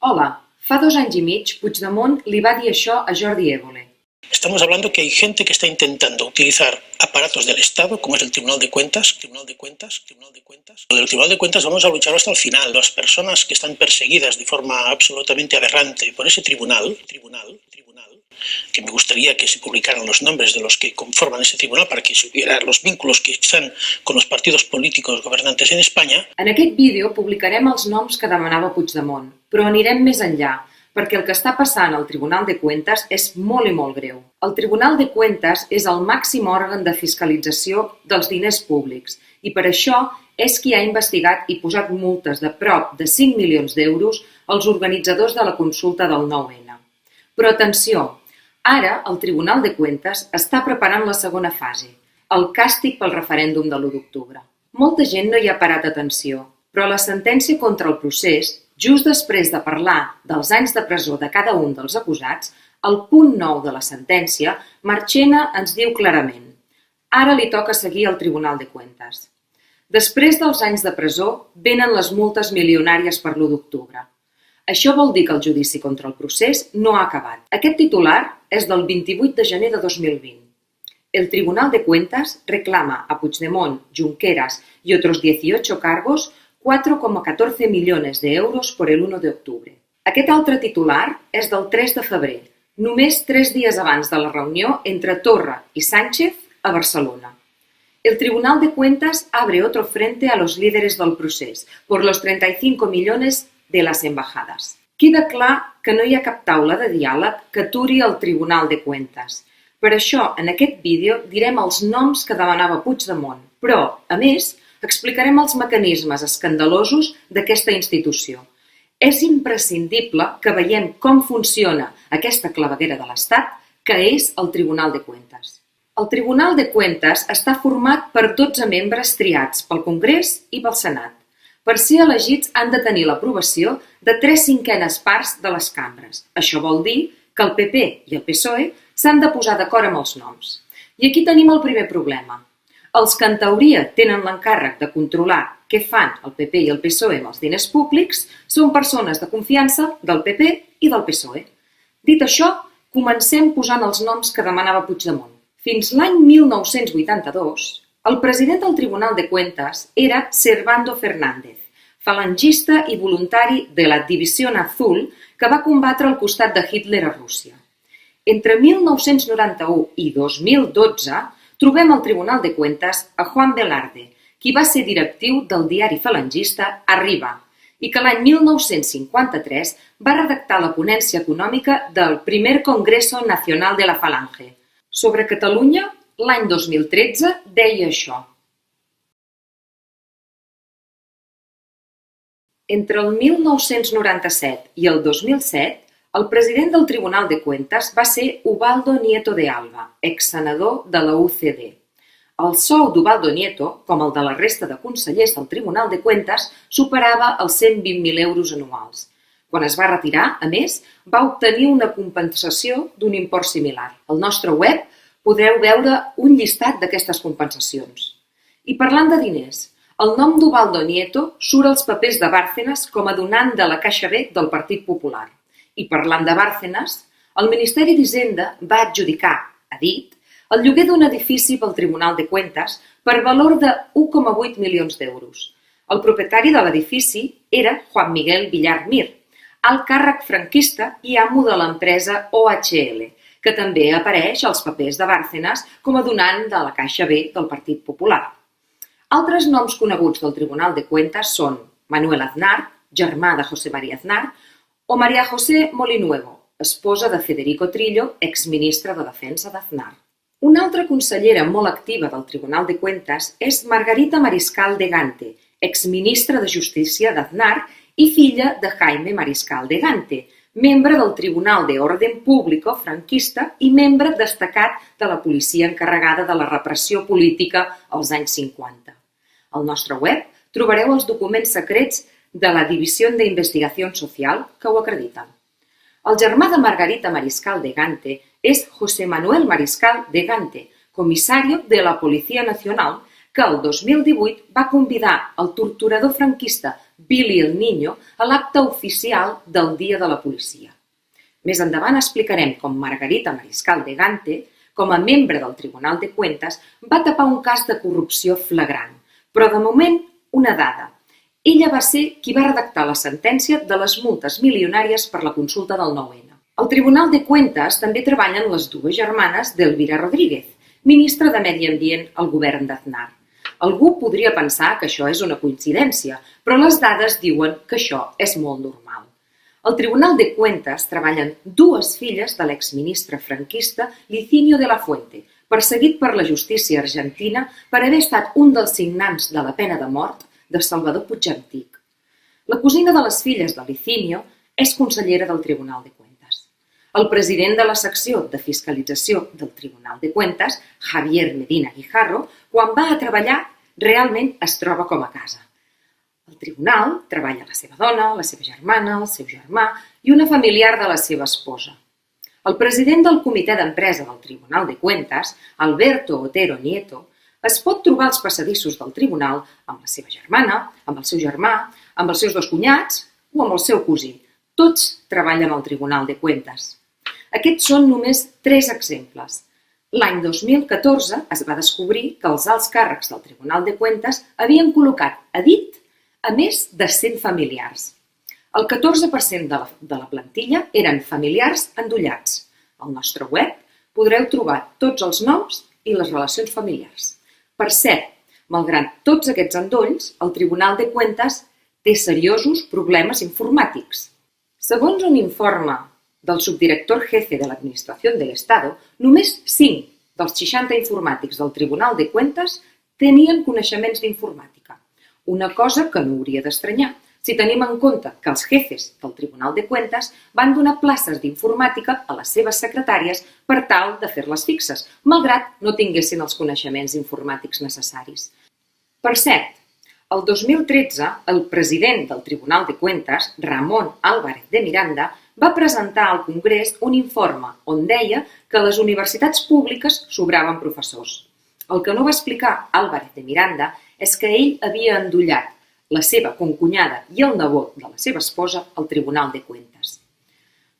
Hola, fa 2 anys i mig Puigdemont li va dir això a Jordi Évole. Estamos hablando que hay gente que está intentando utilizar aparatos del Estado, como es el Tribunal de Cuentas. Lo del Tribunal de Cuentas vamos a luchar hasta el final. Las personas que están perseguidas de forma absolutamente aberrante por ese tribunal, que me gustaría que se publicaran los nombres de los que conforman ese tribunal para que se vieran los vínculos que están con los partidos políticos gobernantes en España. En aquest vídeo publicarem els noms que demanava Puigdemont, però anirem més enllà, perquè el que està passant al Tribunal de Cuentas és molt i molt greu. El Tribunal de Cuentas és el màxim òrgan de fiscalització dels diners públics i per això és qui ha investigat i posat multes de prop de 5 milions d'euros als organitzadors de la consulta del 9-N. Però atenció, ara el Tribunal de Cuentas està preparant la segona fase, el càstig pel referèndum de l'1 d'octubre. Molta gent no hi ha parat atenció, però la sentència contra el procés, just després de parlar dels anys de presó de cada un dels acusats, al punt 9 de la sentència, Marchena ens diu clarament: ara li toca seguir al Tribunal de Cuentas. Després dels anys de presó, venen les multes milionàries per l'1 d'octubre. Això vol dir que el judici contra el procés no ha acabat. Aquest titular és del 28 de gener de 2020. El Tribunal de Cuentas reclama a Puigdemont, Junqueras y otros 18 cargos 4,14 millones de euros por el 1 de octubre. Aquest altre titular és del 3 de febrer, només 3 dies abans de la reunió entre Torra i Sánchez a Barcelona. El Tribunal de Cuentas abre otro frente a los líderes del procés por los 35 millones de les embajadas. Queda clar que no hi ha cap taula de diàleg que aturi el Tribunal de Cuentas. Per això, en aquest vídeo direm els noms que demanava Puigdemont, però, a més, explicarem els mecanismes escandalosos d'aquesta institució. És imprescindible que veiem com funciona aquesta claveguera de l'Estat, que és el Tribunal de Cuentas. El Tribunal de Cuentas està format per 12 membres triats pel Congrés i pel Senat. Per ser elegits han de tenir l'aprovació de 3/5 parts de les cambres. Això vol dir que el PP i el PSOE s'han de posar d'acord amb els noms. I aquí tenim el primer problema. Els que en teoria tenen l'encàrrec de controlar què fan el PP i el PSOE amb els diners públics són persones de confiança del PP i del PSOE. Dit això, comencem posant els noms que demanava Puigdemont. Fins l'any 1982, el president del Tribunal de Cuentas era Servando Fernández, falangista i voluntari de la División Azul que va combatre al costat de Hitler a Rússia. Entre 1991 i 2012 trobem al Tribunal de Cuentas a Juan Velarde, qui va ser directiu del diari falangista Arriba i que l'any 1953 va redactar la ponència econòmica del Primer Congreso Nacional de la Falange. Sobre Catalunya, l'any 2013 deia això: entre el 1997 i el 2007, el president del Tribunal de Cuentas va ser Ubaldo Nieto de Alba, exsenador de la UCD. El sou d'Ubaldo Nieto, com el de la resta de consellers del Tribunal de Cuentas, superava els 120.000 euros anuals. Quan es va retirar, a més, va obtenir una compensació d'un import similar. Al nostre web podreu veure un llistat d'aquestes compensacions. I parlant de diners, el nom d'Ubaldo Nieto surt als papers de Bárcenas com a donant de la Caixa B del Partit Popular. I parlant de Bárcenas, el Ministeri d'Hisenda va adjudicar, ha dit, el lloguer d'un edifici pel Tribunal de Cuentas per valor de 1,8 milions d'euros. El propietari de l'edifici era Juan Miguel Villar Mir, alt càrrec franquista i amo de l'empresa OHL, que també apareix als papers de Bárcenas com a donant de la Caixa B del Partit Popular. Altres noms coneguts del Tribunal de Cuentas són Manuel Aznar, germà de José María Aznar, o María José Molinuevo, esposa de Federico Trillo, exministre de Defensa d'Aznar. Una altra consellera molt activa del Tribunal de Cuentas és Margarita Mariscal de Gante, exministra de Justícia d'Aznar i filla de Jaime Mariscal de Gante, membre del Tribunal de Orden Público franquista i membre destacat de la policia encarregada de la repressió política als anys 50. Al nostre web trobareu els documents secrets de la Divisió d'Investigació Social que ho acrediten. El germà de Margarita Mariscal de Gante és José Manuel Mariscal de Gante, comisario de la Policía Nacional, que el 2018 va convidar el torturador franquista Billy el Niño a l'acte oficial del Dia de la Policia. Més endavant explicarem com Margarita Mariscal de Gante, com a membre del Tribunal de Cuentas, va tapar un cas de corrupció flagrant, però de moment una dada. Ella va ser qui va redactar la sentència de les multes milionàries per la consulta del 9N. Al Tribunal de Cuentas també treballen les dues germanes d'Elvira Rodríguez, ministra de Medi Ambient al govern d'Aznar. Algú podria pensar que això és una coincidència, però les dades diuen que això és molt normal. Al Tribunal de Cuentas treballen dues filles de l'exministre franquista Licinio de la Fuente, perseguit per la justícia argentina per haver estat un dels signants de la pena de mort de Salvador Puig Antich. La cosina de les filles de Licinio és consellera del Tribunal de Cuentas. El president de la secció de fiscalització del Tribunal de Cuentas, Javier Medina Guijarro, quan va a treballar, realment es troba com a casa. Al tribunal treballa la seva dona, la seva germana, el seu germà i una familiar de la seva esposa. El president del comitè d'empresa del Tribunal de Cuentas, Alberto Otero Nieto, es pot trobar als passadissos del tribunal amb la seva germana, amb el seu germà, amb els seus dos cunyats o amb el seu cosí. Tots treballen al Tribunal de Cuentas. Aquests són només 3 exemples. L'any 2014 es va descobrir que els alts càrrecs del Tribunal de Cuentas havien col·locat a dit a més de 100 familiars. El 14% de la plantilla eren familiars endollats. Al nostre web podreu trobar tots els noms i les relacions familiars. Per cert, malgrat tots aquests endolls, el Tribunal de Cuentas té seriosos problemes informàtics. Segons un informe del subdirector jefe de l'Administració de l'Estado, només 5 dels 60 informàtics del Tribunal de Cuentas tenien coneixements d'informàtica. Una cosa que no hauria d'estranyar, si tenim en compte que els jefes del Tribunal de Cuentas van donar places d'informàtica a les seves secretàries per tal de fer-les fixes, malgrat no tinguessin els coneixements informàtics necessaris. Per cert, el 2013, el president del Tribunal de Cuentas, Ramon Álvarez de Miranda, va presentar al Congrés un informe on deia que a les universitats públiques sobraven professors. El que no va explicar Álvarez de Miranda és que ell havia endollat la seva concunyada i el nebot de la seva esposa al Tribunal de Cuentas.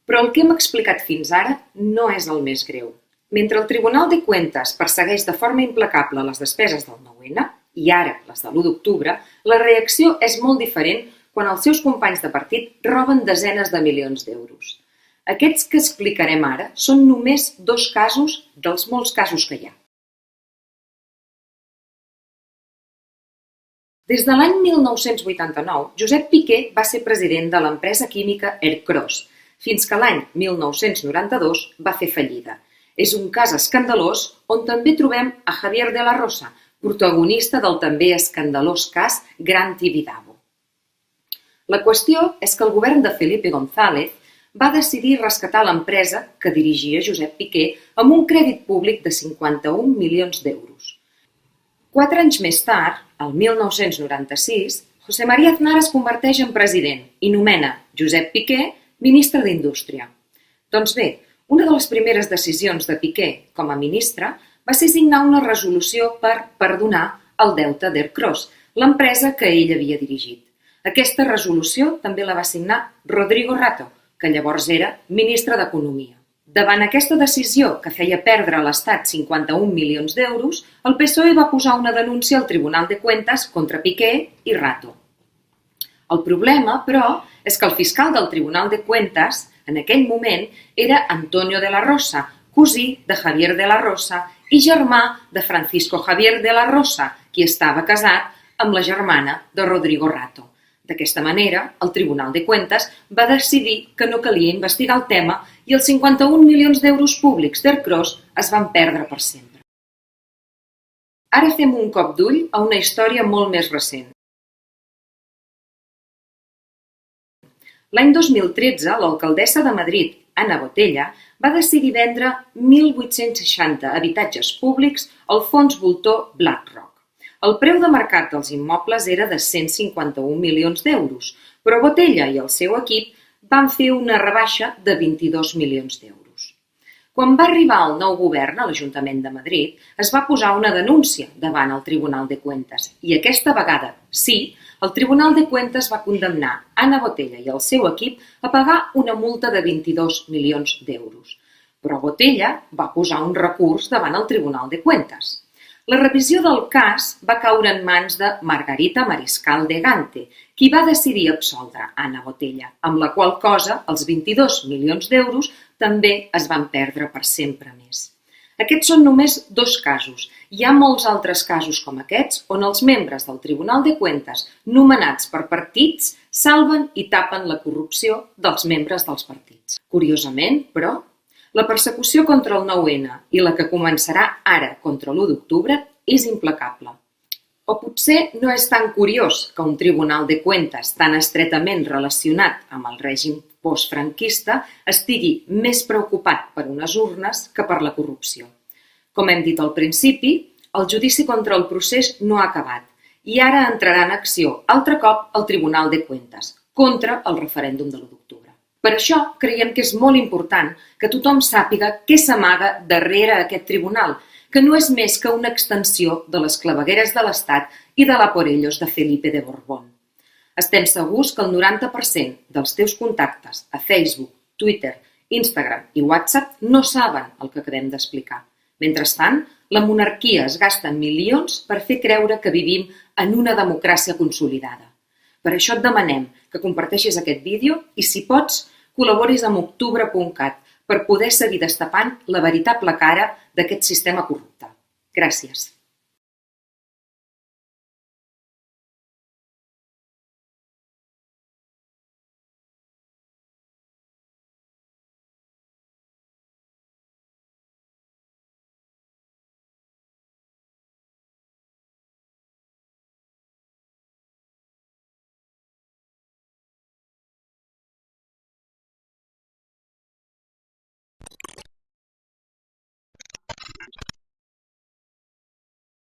Però el que hem explicat fins ara no és el més greu. Mentre el Tribunal de Cuentas persegueix de forma implacable les despeses del 9N, i ara les de l'1 d'octubre, la reacció és molt diferent quan els seus companys de partit roben desenes de milions d'euros. Aquests que explicarem ara són només 2 casos dels molts casos que hi ha. Des de l'any 1989, Josep Piqué va ser president de l'empresa química Ercros, fins que l'any 1992 va fer fallida. És un cas escandalós on també trobem a Javier de la Rosa, protagonista del també escandalós cas Gran Tibidabo. La qüestió és que el govern de Felipe González va decidir rescatar l'empresa que dirigia Josep Piqué amb un crèdit públic de 51 milions d'euros. 4 anys més tard, el 1996, José María Aznar es converteix en president i nomena Josep Piqué ministre d'Indústria. Doncs bé, una de les primeres decisions de Piqué com a ministre va ser signar una resolució per perdonar el deute d'Ercros, l'empresa que ell havia dirigit. Aquesta resolució també la va signar Rodrigo Rato, que llavors era ministre d'Economia. Davant aquesta decisió que feia perdre a l'Estat 51 milions d'euros, el PSOE va posar una denúncia al Tribunal de Cuentas contra Piqué i Rato. El problema, però, és que el fiscal del Tribunal de Cuentas, en aquell moment, era Antonio de la Rosa, cosí de Javier de la Rosa i germà de Francisco Javier de la Rosa, qui estava casat amb la germana de Rodrigo Rato. D'aquesta manera, el Tribunal de Cuentas va decidir que no calia investigar el tema i els 51 milions d'euros públics d'Ercros es van perdre per sempre. Ara fem un cop d'ull a una història molt més recent. L'any 2013, l'alcaldessa de Madrid, Ana Botella, va decidir vendre 1.860 habitatges públics al fons voltor BlackRock. El preu de mercat dels immobles era de 151 milions d'euros, però Botella i el seu equip van fer una rebaixa de 22 milions d'euros. Quan va arribar el nou govern a l'Ajuntament de Madrid, es va posar una denúncia davant el Tribunal de Cuentas i aquesta vegada, sí, el Tribunal de Cuentas va condemnar Ana Botella i el seu equip a pagar una multa de 22 milions d'euros. Però Botella va posar un recurs davant el Tribunal de Cuentas. La revisió del cas va caure en mans de Margarita Mariscal de Gante, qui va decidir absoldre Ana Botella, amb la qual cosa els 22 milions d'euros també es van perdre per sempre més. Aquests són només 2 casos. Hi ha molts altres casos com aquests on els membres del Tribunal de Cuentas nomenats per partits salven i tapen la corrupció dels membres dels partits. Curiosament, però, la persecució contra el 9-N i la que començarà ara contra l'1 d'octubre és implacable. O potser no és tan curiós que un Tribunal de Cuentas tan estretament relacionat amb el règim postfranquista estigui més preocupat per unes urnes que per la corrupció. Com hem dit al principi, el judici contra el procés no ha acabat i ara entrarà en acció altre cop el Tribunal de Cuentas contra el referèndum de l'1 d'octubre. Per això creiem que és molt important que tothom sàpiga què s'amaga darrere aquest tribunal, que no és més que una extensió de les clavegueres de l'Estat i de la por ellos de Felipe de Borbón. Estem segurs que el 90% dels teus contactes a Facebook, Twitter, Instagram i WhatsApp no saben el que acabem d'explicar. Mentrestant, la monarquia es gasta milions per fer creure que vivim en una democràcia consolidada. Per això et demanem que comparteixis aquest vídeo i, si pots, col·laboris amb octubre.cat per poder seguir destapant la veritable cara d'aquest sistema corrupte. Gràcies.